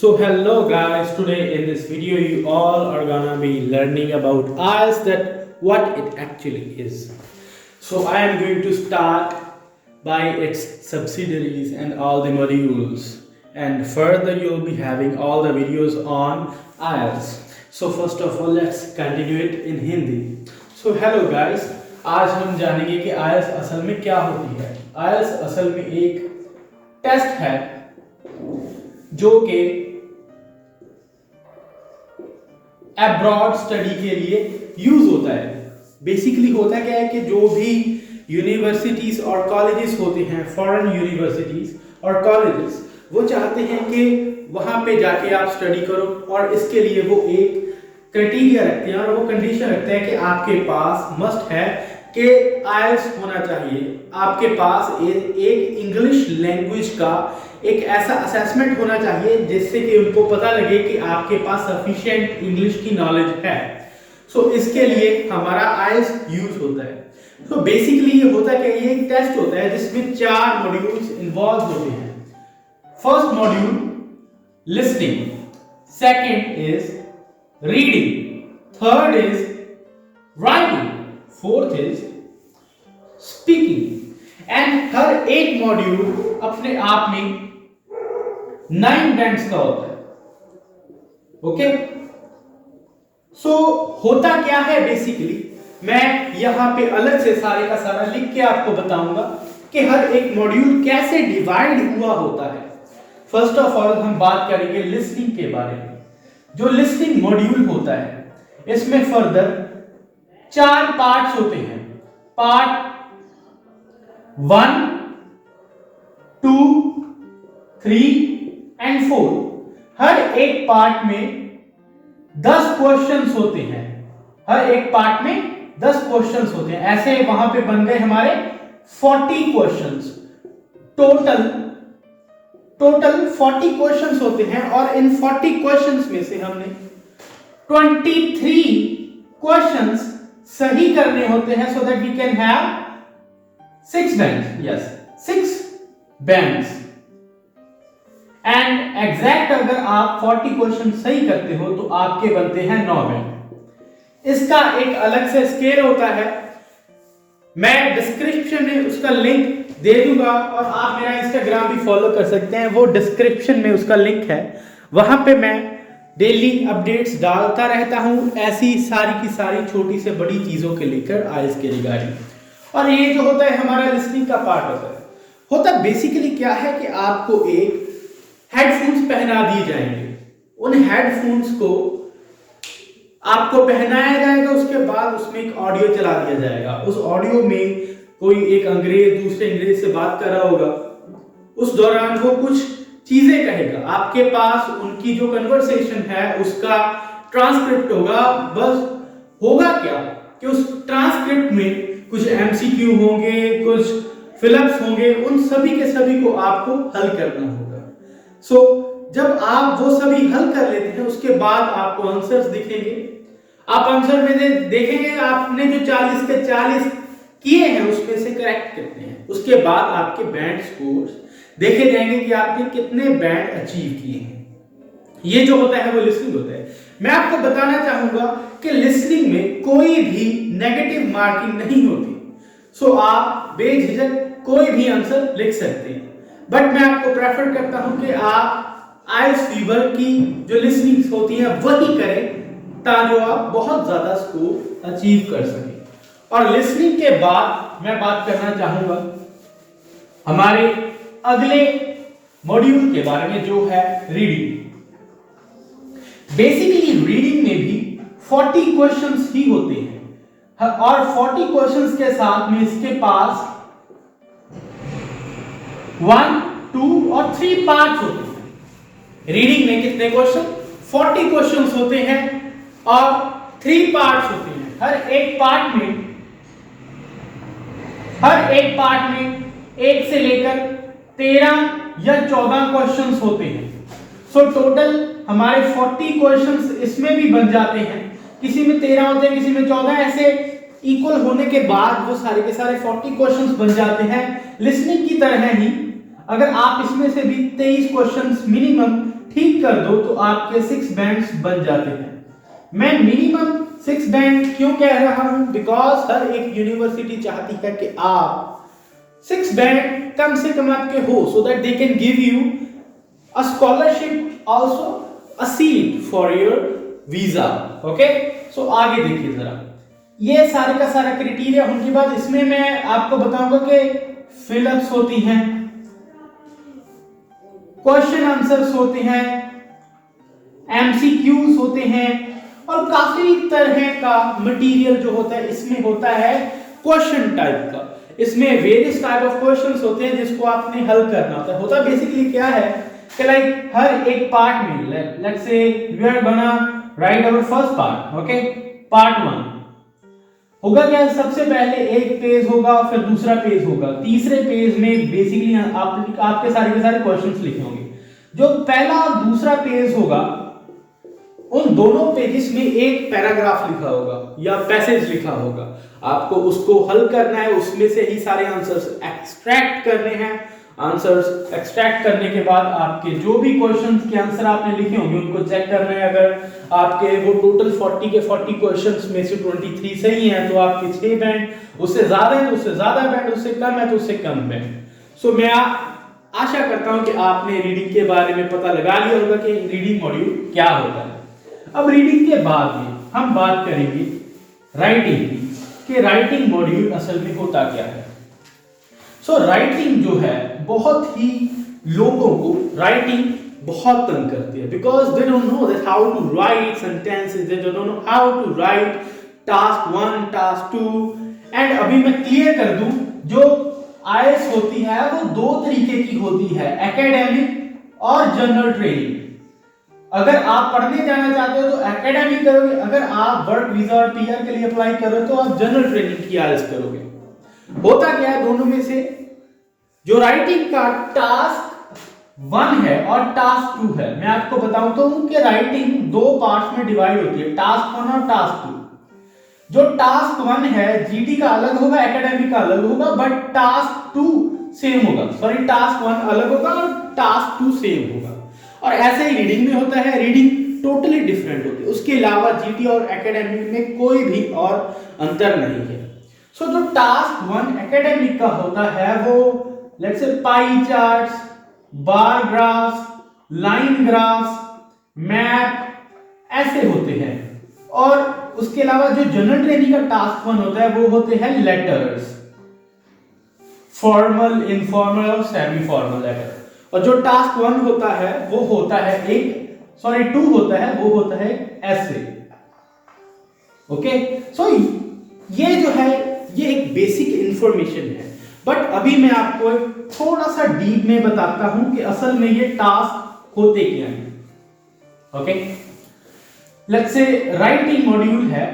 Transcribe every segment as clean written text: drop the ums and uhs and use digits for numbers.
So hello guys, today in this video you all are gonna be learning about IELTS, that what it actually is. So I am going to start by its subsidiaries and all the modules, and further you'll be having all the videos on IELTS. So first of all let's continue it in Hindi. So hello guys, आज हम जानेंगे कि IELTS असल में क्या होती है। IELTS असल में एक टेस्ट है जो कि अब्रॉड स्टडी के लिए यूज होता है। बेसिकली होता क्या है कि जो भी यूनिवर्सिटीज और कॉलेजेस होते हैं, फॉरेन यूनिवर्सिटीज और कॉलेजेस, वो चाहते हैं कि वहां पे जाके आप स्टडी करो, और इसके लिए वो एक क्राइटेरिया रखते हैं और वो कंडीशन रखते हैं कि आपके पास मस्ट है कि आईएलटीएस होना चाहिए, आपके पास एक इंग्लिश लैंग्वेज का एक ऐसा असेसमेंट होना चाहिए जिससे कि उनको पता लगे कि आपके पास सफिशिएंट इंग्लिश की नॉलेज है। सो इसके लिए हमारा आईएलटीएस यूज होता है। तो बेसिकली ये होता है कि ये एक टेस्ट होता है जिसमें 4 मॉड्यूल्स इन्वॉल्व होते हैं। First module listening, second is reading, third is writing, fourth is speaking. And हर एक मॉड्यूल अपने आप में 9 बैंड्स का होता है। ओके, सो होता क्या है बेसिकली, मैं यहां पे अलग से सारे का सारा लिख के आपको बताऊंगा कि हर एक मॉड्यूल कैसे डिवाइड हुआ होता है। फर्स्ट ऑफ ऑल हम बात करेंगे लिसनिंग के बारे में। जो लिसनिंग मॉड्यूल होता है इसमें फर्दर 4 पार्ट्स होते हैं। Part 1, 2, 3 and 4। हर एक पार्ट में 10 क्वेश्चंस होते हैं। हर एक पार्ट में 10 क्वेश्चंस होते हैं। ऐसे वहां पे बन गए हमारे 40 क्वेश्चंस। टोटल 40 क्वेश्चंस होते हैं, और इन 40 क्वेश्चंस में से हमने 23 क्वेश्चंस सही करने होते हैं, so that we can have 6 bands. Yes, 6 bands. And exact अगर आप 40 क्वेश्चन सही करते हो तो आपके बनते हैं 9 बैंड। इसका एक अलग से स्केल होता है, मैं डिस्क्रिप्शन में उसका लिंक दे दूंगा, और आप मेरा इंस्टाग्राम भी फॉलो कर सकते हैं, वो डिस्क्रिप्शन में उसका लिंक है। वहां पे मैं डेली अपडेट्स डालता रहता हूं, ऐसी सारी की सारी छोटी से बड़ी चीजों के लेकर आईएलटीएस के रिगार्डिंग। और ये जो होता है हमारा लिसनिंग का पार्ट होता है बेसिकली क्या है कि आपको एक हेडफोन्स पहना दिए जाएंगे। उन हेडफोन्स को आपको पहनाया जाएगा, उसके बाद उसमें एक ऑडियो चला दिया जाएगा। उस ऑडियो में कोई एक अंग्रेज दूसरे अंग्रेज से बात कर रहा होगा, उस दौरान वो कुछ चीजें कहेगा, आपके पास उनकी जो कन्वर्सेशन है उसका ट्रांसक्रिप्ट होगा। बस होगा क्या कि उस ट्रांसक्रिप्ट में कुछ एमसीक्यू होंगे, कुछ फिलअप्स होंगे, उन सभी के सभी को आपको हल करना होगा। सो जब आप वो सभी हल कर लेते हैं उसके बाद आपको आंसर्स दिखेंगे। आप आंसर में देखेंगे आपने जो 40 के 40 किए हैं उसमें से करेक्ट कितने हैं। उसके बाद आपके बैंड स्कोर्स देखे जाएंगे कि आपने कितने बैंड अचीव किए हैं। ये जो होता है वो लिसनिंग होता है। मैं आपको बताना चाहूंगा कि लिसनिंग में कोई भी नेगेटिव मार्किंग नहीं होती। सो आप बेझिझक कोई भी आंसर लिख सकते हैं, बट मैं आपको प्रेफर करता हूं कि आप आईएलटीएस फीवर की जो लिसनिंग होती है वही करें, ताकि आप बहुत ज्यादा स्कोर अचीव कर सकें। और लिसनिंग के बाद मैं बात करना चाहूंगा हमारे अगले मॉड्यूल के बारे में, जो है रीडिंग। बेसिकली रीडिंग में भी 40 क्वेश्चंस ही होते हैं, और 40 क्वेश्चंस के साथ में इसके पास 1, 2 और 3 पार्ट्स होते हैं। रीडिंग में कितने क्वेश्चन? 40 क्वेश्चंस होते हैं और 3 पार्ट्स होते हैं। हर एक पार्ट में 1 से लेकर 13 या 14 क्वेश्चंस होते हैं। सो टोटल हमारे 40 क्वेश्चंस इसमें भी बन जाते हैं। किसी में 13 होते हैं, किसी में 14, ऐसे इक्वल होने के बाद वो सारे के सारे 40 क्वेश्चंस बन जाते हैं। लिसनिंग की तरह ही अगर आप इसमें से भी 23 क्वेश्चंस मिनिमम ठीक कर दो तो आपके 6 बैंड्स बन जाते हैं। मैं मिनिमम 6 बैंड क्यों कह रहा हूं, बिकॉज हर एक यूनिवर्सिटी चाहती है कि आप 6 बैंड कम से कम आपके हो, so that they can give you a scholarship also a seat for your visa. Okay, so आगे देखिए जरा, ये सारे का सारा क्राइटेरिया होने के बाद इसमें मैं आपको बताऊंगा कि फिलअप्स होती हैं, क्वेश्चन आंसर्स होते हैं, एमसीक्यूज होते हैं और काफी तरह का मटेरियल जो होता है इसमें होता है क्वेश्चन टाइप का। इसमें वेरियस टाइप ऑफ क्वेश्चंस होते हैं जिसको आपने हल करना होता है। होता बेसिकली क्या है कि लाइक हर एक पार्ट में let's say we are gonna write our first part, okay, part 1 होगा क्या, सबसे पहले एक पेज होगा, फिर दूसरा पेज होगा, तीसरे पेज में बेसिकली आपके सारे के सारे क्वेश्चंस लिखे होंगे। जो पहला और दूसरा पेज होगा उन दोनों पेजेस में एक पैराग्राफ लिखा होगा या पैसेज लिखा होगा, आपको उसको हल करना है, उसमें से ही सारे आंसर्स एक्सट्रैक्ट करने हैं। आंसर्स एक्सट्रैक्ट करने के बाद आपके जो भी क्वेश्चंस के आंसर आपने लिखे होंगे उनको चेक करना है। अगर आपके वो टोटल 40 के 40 क्वेश्चंस में से 23 सही हैं तो आपके 6 बैंड, उससे ज्यादा है तो उससे ज्यादा बैंड, उससे कम है तो उससे कम बैंड। सो मैं आशा करता हूं कि आपने रीडिंग के बारे में पता लगा लिया होगा कि रीडिंग मॉड्यूल क्या होता है। अब रीडिंग के बाद में हम बात करेंगे राइटिंग की, कि राइटिंग मॉड्यूल असल में होता क्या है। सो राइटिंग जो है बहुत ही लोगों को राइटिंग बहुत तंग करती है, because they don't know that how to write sentences, they don't know how to write task 1 task 2। And अभी मैं क्लियर कर दूं, जो आईएएस होती है वो 2 तरीके की होती है, एकेडमिक और जनरल ट्रेनिंग। अगर आप पढ़ने जाना चाहते हो तो एकेडमिक करोगे, अगर आप वर्क वीजा और पीआर के लिए अप्लाई कर रहे हो तो आप जनरल ट्रेनिंग की आईएएस करोगे। होता क्या है दोनों में से, जो राइटिंग का टास्क 1 है और टास्क 2 है, मैं आपको बताऊं हूं कि राइटिंग 2 पार्ट्स में डिवाइड होती है, टास्क 1 और टास्क 2। जो टास्क 1 है जीडी का अलग होगा, एकेडमिक का अलग होगा, बट टास्क 2 सेम होगा। सॉरी, टास्क 1 अलग होगा और टास्क 2 सेम होगा। और ऐसे ही रीडिंग में होता है, रीडिंग टोटली डिफरेंट होती है। उसके अलावा जीडी और एकेडमिक में कोई भी और अंतर नहीं है। सो जो टास्क 1 एकेडमिक का होता है वो let's say pie charts, bar graphs, line graphs, map ऐसे होते हैं। और उसके अलावा जो जनरल ट्रेनिंग का टास्क 1 होता है वो होते हैं लेटर्स, फॉर्मल, इनफॉर्मल और सेमी फॉर्मल लेटर। और जो टास्क 1 होता है वो होता है 2 होता है, वो होता है ऐसे। ओके, सो ये जो है ये एक बेसिक इंफॉर्मेशन है, बट अभी मैं आपको थोड़ा सा डीप में बताता हूं कि असल में ये टास्क होते क्या हैं। Okay, let's say writing module है,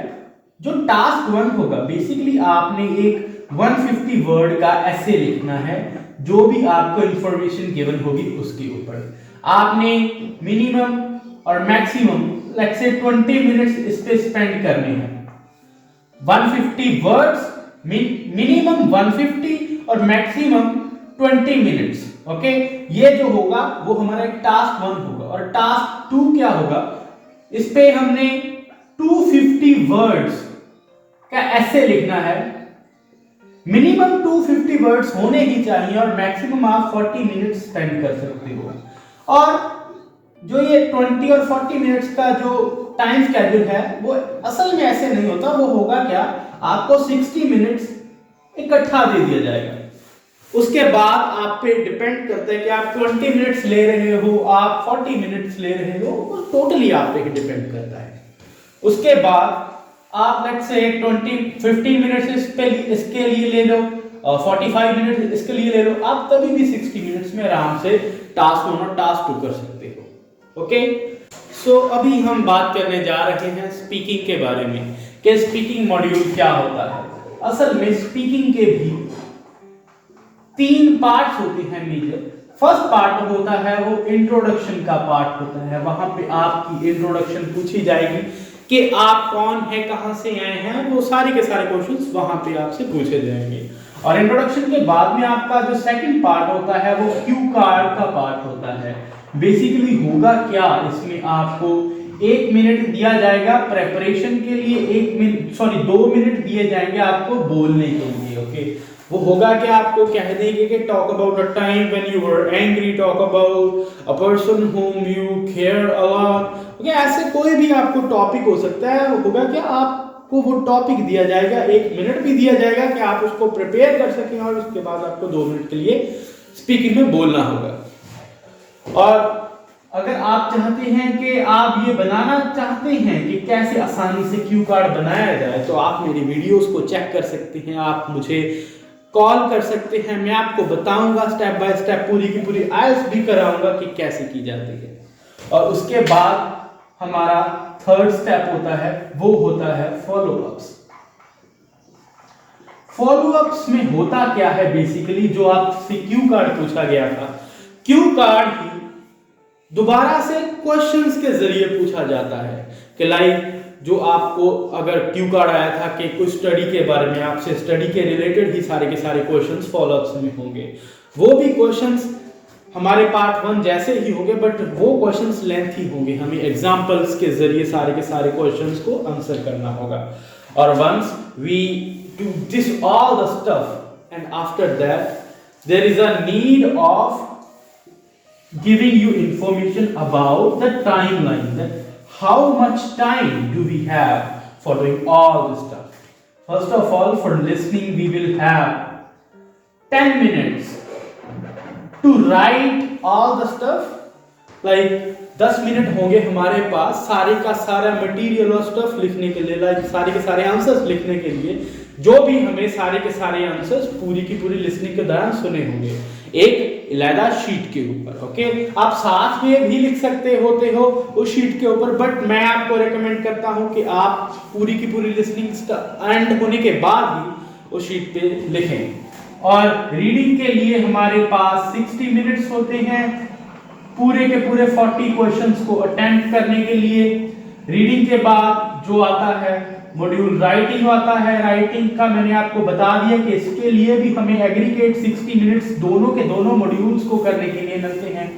जो टास्क 1 होगा बेसिकली आपने एक 150 वर्ड का एसे लिखना है, जो भी आपको इंफॉर्मेशन गिवन होगी उसके ऊपर। आपने मिनिमम और मैक्सिमम लेट्स से 20 मिनट्स इस पे स्पेंड करने हैं। 150 वर्ड्स, मिनिमम 150 और मैक्सिमम 20 मिनट्स। ओके, ये जो होगा वो हमारा एक टास्क 1 होगा। और टास्क 2 क्या होगा, इस पे हमने 250 वर्ड्स का एसे लिखना है। मिनिमम 250 वर्ड्स होने ही चाहिए और मैक्सिमम आप 40 मिनट्स स्पेंड कर सकते हो। और जो ये 20 और 40 मिनट्स का जो टाइम स्केड्यूल है वो असल में ऐसे नहीं होता। वो होगा क्या, आपको 60 मिनट्स इकट्ठा दे दिया जाएगा। उसके बाद आप पे डिपेंड करता है कि आप 20 मिनट्स ले रहे हो, आप 40 मिनट्स ले रहे हो, वो टोटली आप पे डिपेंड करता है। उसके बाद आप लेट्स से 15 मिनट्स इसके लिए ले लो और 45 मिनट इसके लिए ले लो, आप तभी भी 60 मिनट्स में आराम से टास्क 1 और टास्क 2 कर सकते हो। ओके, सो अभी हम बात करने जा रहे हैं स्पीकिंग के बारे में कि स्पीकिंग मॉड्यूल क्या होता है। असल में स्पीकिंग के भी 3 पार्ट्स होते हैं मेजर। फर्स्ट पार्ट होता है वो इंट्रोडक्शन का पार्ट होता है, वहां पे आपकी इंट्रोडक्शन पूछी जाएगी कि आप कौन है, कहां से आए हैं, वो सारे के सारे क्वेश्चंस वहां पे आपसे पूछे जाएंगे। और इंट्रोडक्शन के बाद में आपका जो सेकंड पार्ट होता है वो क्यू कार्ड का पार्ट होता है। बेसिकली होगा क्या, इसमें आपको 1 मिनट दिया जाएगा प्रेपरेशन के लिए, 2 मिनट दिए जाएंगे आपको बोलने के लिए। ओके, वो होगा कि आपको कह देंगे कि talk about a time when you were angry, talk about a person whom you care a lot। Okay, ऐसे कोई भी आपको टॉपिक हो सकता है। होगा कि आपको वो टॉपिक दिया जाएगा, 1 मिनट भी दिया जाएगा कि आप उसको प्रिपेयर कर सकें, और उसके बाद आपको 2 मिनट के लिए स्पीकिंग में बोलना होगा। और अगर आप चाहते हैं कि आप ये बनाना चाहते हैं कि कैसे आसानी से क्यू कार्ड बनाया जाए, तो आप मेरी वीडियोस को चेक कर सकते हैं, आप मुझे कॉल कर सकते हैं, मैं आपको बताऊंगा स्टेप बाय स्टेप, पूरी की पूरी आइल्स भी कराऊंगा कि कैसे की जाती है। और उसके बाद हमारा थर्ड स्टेप होता है, वो होता है फॉलो अप्स। फॉलो अप्स में होता क्या है, बेसिकली जो आपसे क्यू कार्ड पूछा गया था, क्यू कार्ड ही दोबारा से क्वेश्चंस के जरिए पूछा जाता है। कि लाइक जो आपको अगर क्यू कार्ड आया था कि कुछ स्टडी के बारे में, आपसे स्टडी के रिलेटेड ही सारे के सारे क्वेश्चंस फॉलो अप्स में होंगे। वो भी क्वेश्चंस हमारे पार्ट 1 जैसे ही होंगे, बट वो क्वेश्चंस लेंथी होंगे, हमें एग्जांपल्स के जरिए सारे के सारे क्वेश्चंस को आंसर करना होगा। और once we do this all the stuff and after that there is a need of giving you information about the timeline, that how much time do we have for doing all this stuff. First of all, for listening we will have 10 minutes to write all the stuff, like 10 minute होंगे हमारे पास सारे का सारा material और stuff लिखने के लिए, like सारे के सारे आंसर्स लिखने के लिए, जो भी हमें सारे के सारे आंसर्स पूरी की पूरी लिसनिंग के दौरान सुने होंगे एक अलग शीट के ऊपर। ओके, आप साथ में भी लिख सकते होते हो उस शीट के ऊपर, बट मैं आपको रेकमेंड करता हूं कि आप पूरी की पूरी लिसनिंग एंड होने के बाद ही उस शीट पे लिखें। और रीडिंग के लिए हमारे पास 60 मिनट्स होते हैं पूरे के पूरे 40 क्वेश्चंस को अटेम्प्ट करने के लिए। रीडिंग के बाद जो आता है मॉड्यूल राइटिंग आता है। राइटिंग का मैंने आपको बता दिया कि इसके लिए भी हमें एग्रीगेट 60 मिनट्स दोनों के दोनों मॉड्यूल्स को करने के लिए मिलते हैं।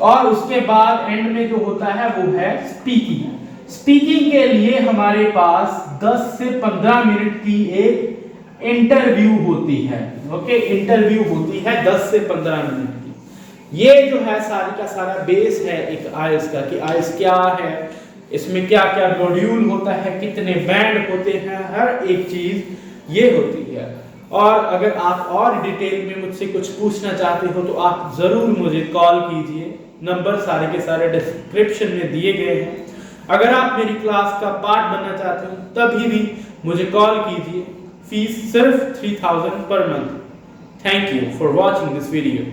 और उसके बाद एंड में जो होता है वो है स्पीकिंग। स्पीकिंग के लिए हमारे पास 10 से 15 मिनट की एक इंटरव्यू होती है। ओके, इंटरव्यू होती है 10 से 15 मिनट की। ये जो है सारी का सारा बेस है एक आइल्स का, कि आइल्स क्या है, इसमें क्या क्या मॉड्यूल होता है, कितने बैंड होते हैं, हर एक चीज ये होती है। और अगर आप और डिटेल में मुझसे कुछ पूछना चाहते हो तो आप जरूर मुझे कॉल कीजिए, नंबर सारे के सारे डिस्क्रिप्शन में दिए गए हैं। अगर आप मेरी क्लास का पार्ट बनना चाहते हो तभी भी मुझे कॉल कीजिए। फीस सिर्फ 3000 per month. Thank you for watching this video.